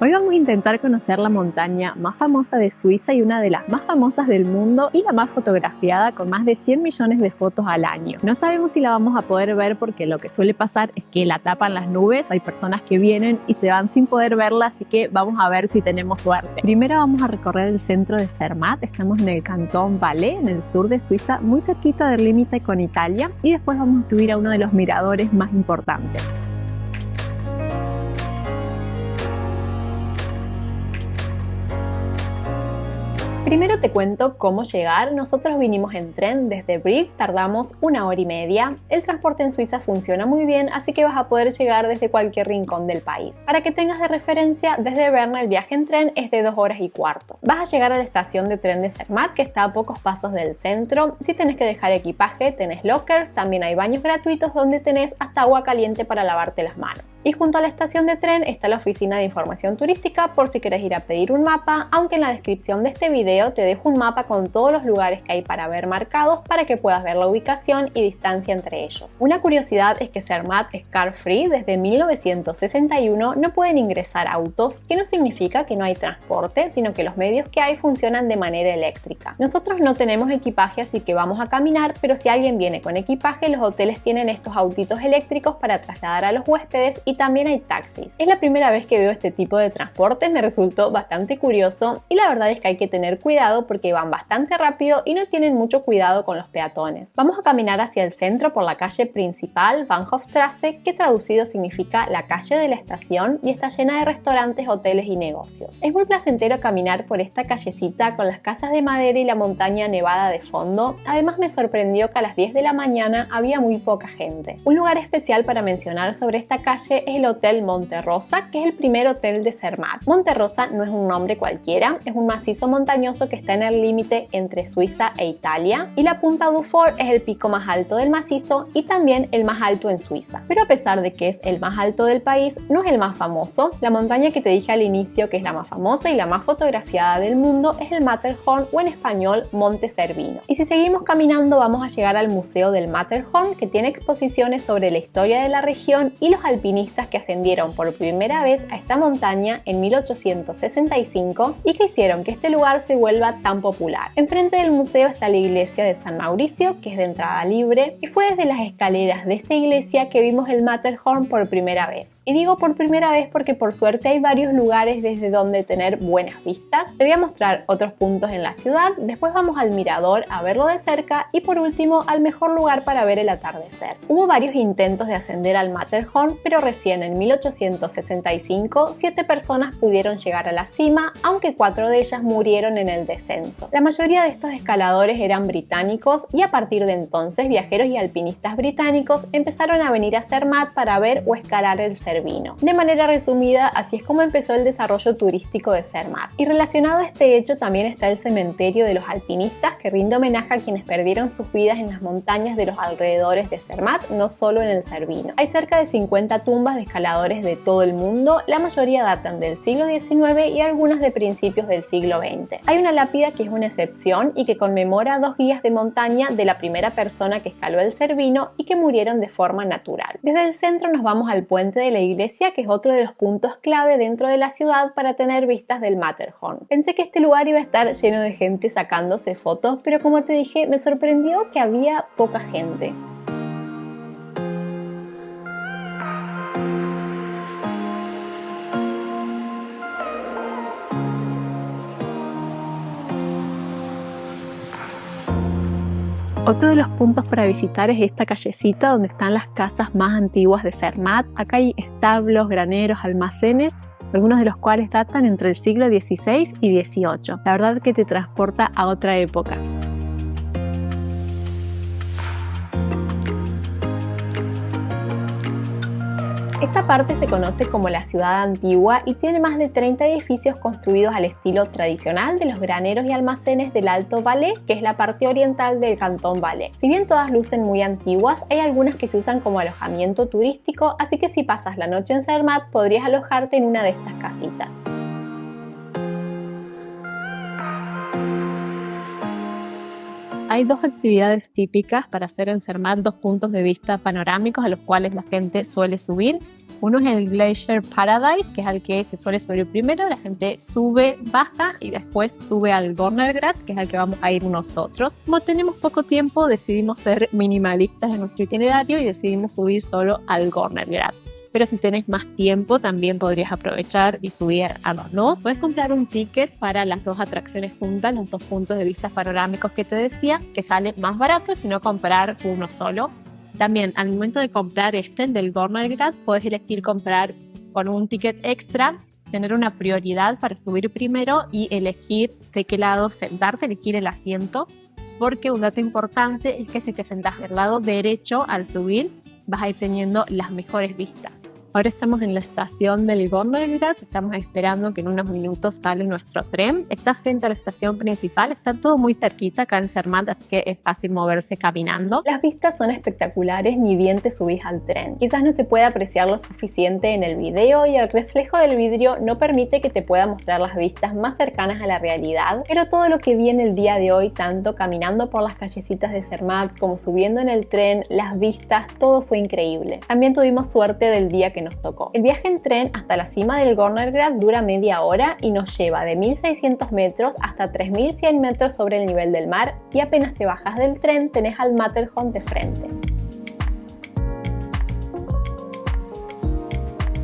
Hoy vamos a intentar conocer la montaña más famosa de Suiza y una de las más famosas del mundo y la más fotografiada con más de 100 millones de fotos al año. No sabemos si la vamos a poder ver porque lo que suele pasar es que la tapan las nubes, hay personas que vienen y se van sin poder verla, así que vamos a ver si tenemos suerte. Primero vamos a recorrer el centro de Zermatt, estamos en el cantón Valais, en el sur de Suiza, muy cerquita del límite con Italia, y después vamos a subir a uno de los miradores más importantes. Primero te cuento cómo llegar. Nosotros vinimos en tren desde Brieg, tardamos 1 hora y media. El transporte en Suiza funciona muy bien, así que vas a poder llegar desde cualquier rincón del país. Para que tengas de referencia, desde Berna el viaje en tren es de 2 horas y cuarto. Vas a llegar a la estación de tren de Zermatt, que está a pocos pasos del centro. Si tenés que dejar equipaje, tenés lockers, también hay baños gratuitos donde tenés hasta agua caliente para lavarte las manos. Y junto a la estación de tren está la oficina de información turística por si querés ir a pedir un mapa, aunque en la descripción de este video te dejo un mapa con todos los lugares que hay para ver marcados para que puedas ver la ubicación y distancia entre ellos. Una curiosidad es que Zermatt es car free. Desde 1961 no pueden ingresar autos, que no significa que no hay transporte, sino que los medios que hay funcionan de manera eléctrica. Nosotros no tenemos equipaje, así que vamos a caminar, pero si alguien viene con equipaje, los hoteles tienen estos autitos eléctricos para trasladar a los huéspedes y también hay taxis. Es la primera vez que veo este tipo de transporte, me resultó bastante curioso y la verdad es que hay que tener cuidado porque van bastante rápido y no tienen mucho cuidado con los peatones. Vamos a caminar hacia el centro por la calle principal, Bahnhofstrasse, que traducido significa la calle de la estación, y está llena de restaurantes, hoteles y negocios. Es muy placentero caminar por esta callecita con las casas de madera y la montaña nevada de fondo. Además me sorprendió que a las 10 de la mañana había muy poca gente. Un lugar especial para mencionar sobre esta calle es el Hotel Monte Rosa, que es el primer hotel de Zermatt. Monte Rosa no es un nombre cualquiera, es un macizo montañoso que está en el límite entre Suiza e Italia, y la Punta du Fort es el pico más alto del macizo y también el más alto en Suiza. Pero a pesar de que es el más alto del país, no es el más famoso. La montaña que te dije al inicio que es la más famosa y la más fotografiada del mundo es el Matterhorn, o en español Monte Cervino. Y si seguimos caminando vamos a llegar al Museo del Matterhorn, que tiene exposiciones sobre la historia de la región y los alpinistas que ascendieron por primera vez a esta montaña en 1865 y que hicieron que este lugar se vuelva tan popular. Enfrente del museo está la iglesia de San Mauricio, que es de entrada libre, y fue desde las escaleras de esta iglesia que vimos el Matterhorn por primera vez. Y digo por primera vez porque por suerte hay varios lugares desde donde tener buenas vistas. Te voy a mostrar otros puntos en la ciudad, después vamos al mirador a verlo de cerca y por último al mejor lugar para ver el atardecer. Hubo varios intentos de ascender al Matterhorn, pero recién en 1865 7 personas pudieron llegar a la cima, aunque 4 de ellas murieron en el descenso. La mayoría de estos escaladores eran británicos y a partir de entonces viajeros y alpinistas británicos empezaron a venir a Zermatt para ver o escalar el Cervino. De manera resumida, así es como empezó el desarrollo turístico de Zermatt. Y relacionado a este hecho también está el cementerio de los alpinistas, que rinde homenaje a quienes perdieron sus vidas en las montañas de los alrededores de Zermatt, no solo en el Cervino. Hay cerca de 50 tumbas de escaladores de todo el mundo, la mayoría datan del siglo XIX y algunas de principios del siglo XX. Hay una lápida que es una excepción y que conmemora a 2 guías de montaña de la primera persona que escaló el Cervino y que murieron de forma natural. Desde el centro nos vamos al puente de la iglesia, que es otro de los puntos clave dentro de la ciudad para tener vistas del Matterhorn. Pensé que este lugar iba a estar lleno de gente sacándose fotos, pero como te dije, me sorprendió que había poca gente. Otro de los puntos para visitar es esta callecita donde están las casas más antiguas de Zermatt. Acá hay establos, graneros, almacenes, algunos de los cuales datan entre el siglo XVI y XVIII. La verdad que te transporta a otra época. Esta parte se conoce como la ciudad antigua y tiene más de 30 edificios construidos al estilo tradicional de los graneros y almacenes del Alto Valais, que es la parte oriental del cantón Valais. Si bien todas lucen muy antiguas, hay algunas que se usan como alojamiento turístico, así que si pasas la noche en Zermatt podrías alojarte en una de estas casitas. Hay dos actividades típicas para hacer en Zermatt, dos puntos de vista panorámicos a los cuales la gente suele subir. Uno es el Glacier Paradise, que es al que se suele subir primero. La gente sube, baja y después sube al Gornergrat, que es al que vamos a ir nosotros. Como tenemos poco tiempo, decidimos ser minimalistas en nuestro itinerario y decidimos subir solo al Gornergrat. Pero si tenés más tiempo, también podrías aprovechar y subir a los dos. Puedes comprar un ticket para las dos atracciones juntas, los dos puntos de vista panorámicos que te decía, que sale más barato, sino comprar uno solo. También, al momento de comprar el del Gornergrat, puedes elegir comprar con un ticket extra, tener una prioridad para subir primero y elegir de qué lado sentarte, elegir el asiento, porque un dato importante es que si te sentás del lado derecho al subir, vas a ir teniendo las mejores vistas. Ahora estamos en la estación del Gornergrat, estamos esperando que en unos minutos sale nuestro tren. Está frente a la estación principal, está todo muy cerquita acá en Zermatt, así que es fácil moverse caminando. Las vistas son espectaculares ni bien te subís al tren. Quizás no se pueda apreciar lo suficiente en el video y el reflejo del vidrio no permite que te pueda mostrar las vistas más cercanas a la realidad, pero todo lo que vi en el día de hoy, tanto caminando por las callecitas de Zermatt como subiendo en el tren, las vistas, todo fue increíble. También tuvimos suerte del día que nos tocó. El viaje en tren hasta la cima del Gornergrat dura media hora y nos lleva de 1600 metros hasta 3100 metros sobre el nivel del mar, y apenas te bajas del tren tenés al Matterhorn de frente.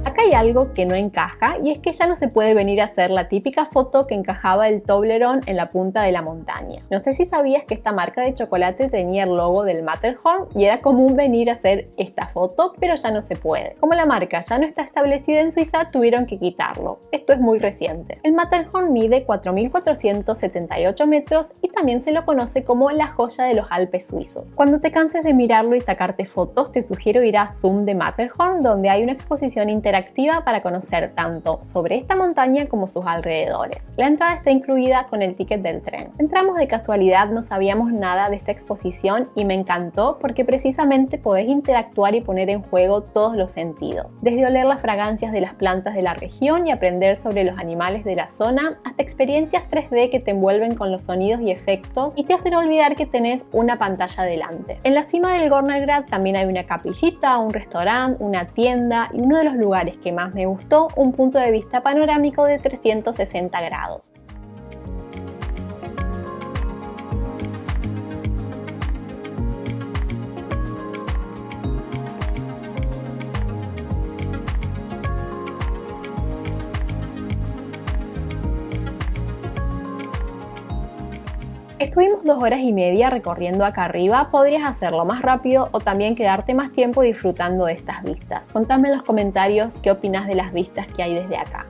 Acá hay algo que no encaja y es que ya no se puede venir a hacer la típica foto que encajaba el Toblerone en la punta de la montaña. No sé si sabías que esta marca de chocolate tenía el logo del Matterhorn y era común venir a hacer esta foto, pero ya no se puede. Como la marca ya no está establecida en Suiza, tuvieron que quitarlo. Esto es muy reciente. El Matterhorn mide 4478 metros y también se lo conoce como la joya de los Alpes suizos. Cuando te canses de mirarlo y sacarte fotos, te sugiero ir a Zoom de Matterhorn, donde hay una exposición interactiva para conocer tanto sobre esta montaña como sus alrededores. La entrada está incluida con el ticket del tren. Entramos de casualidad, no sabíamos nada de esta exposición y me encantó porque precisamente podés interactuar y poner en juego todos los sentidos. Desde oler las fragancias de las plantas de la región y aprender sobre los animales de la zona, hasta experiencias 3D que te envuelven con los sonidos y efectos y te hacen olvidar que tenés una pantalla delante. En la cima del Gornergrat también hay una capillita, un restaurante, una tienda y uno de los lugares que más me gustó, un punto de vista panorámico de 360 grados. Estuvimos 2 horas y media recorriendo acá arriba, podrías hacerlo más rápido o también quedarte más tiempo disfrutando de estas vistas. Contame en los comentarios qué opinas de las vistas que hay desde acá.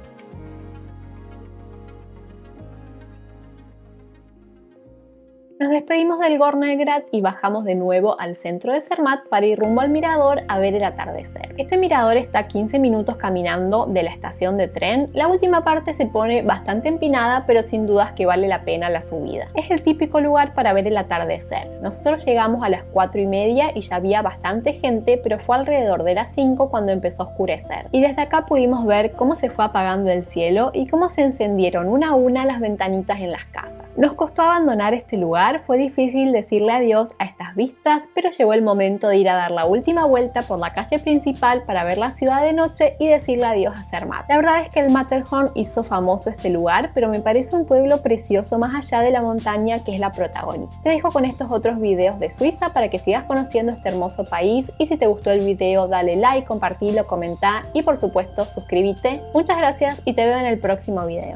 Nos despedimos del Gornergrat y bajamos de nuevo al centro de Zermatt para ir rumbo al mirador a ver el atardecer. Este mirador está a 15 minutos caminando de la estación de tren. La última parte se pone bastante empinada, pero sin dudas que vale la pena la subida. Es el típico lugar para ver el atardecer. Nosotros llegamos a las 4:30 y ya había bastante gente, pero fue alrededor de las 5 cuando empezó a oscurecer. Y desde acá pudimos ver cómo se fue apagando el cielo y cómo se encendieron una a una las ventanitas en las casas. Nos costó abandonar este lugar, fue difícil decirle adiós a estas vistas, pero llegó el momento de ir a dar la última vuelta por la calle principal para ver la ciudad de noche y decirle adiós a Zermatt. La verdad es que el Matterhorn hizo famoso este lugar, pero me parece un pueblo precioso más allá de la montaña que es la protagonista. Te dejo con estos otros videos de Suiza para que sigas conociendo este hermoso país, y si te gustó el video dale like, compartilo, comenta y por supuesto suscríbete. Muchas gracias y te veo en el próximo video.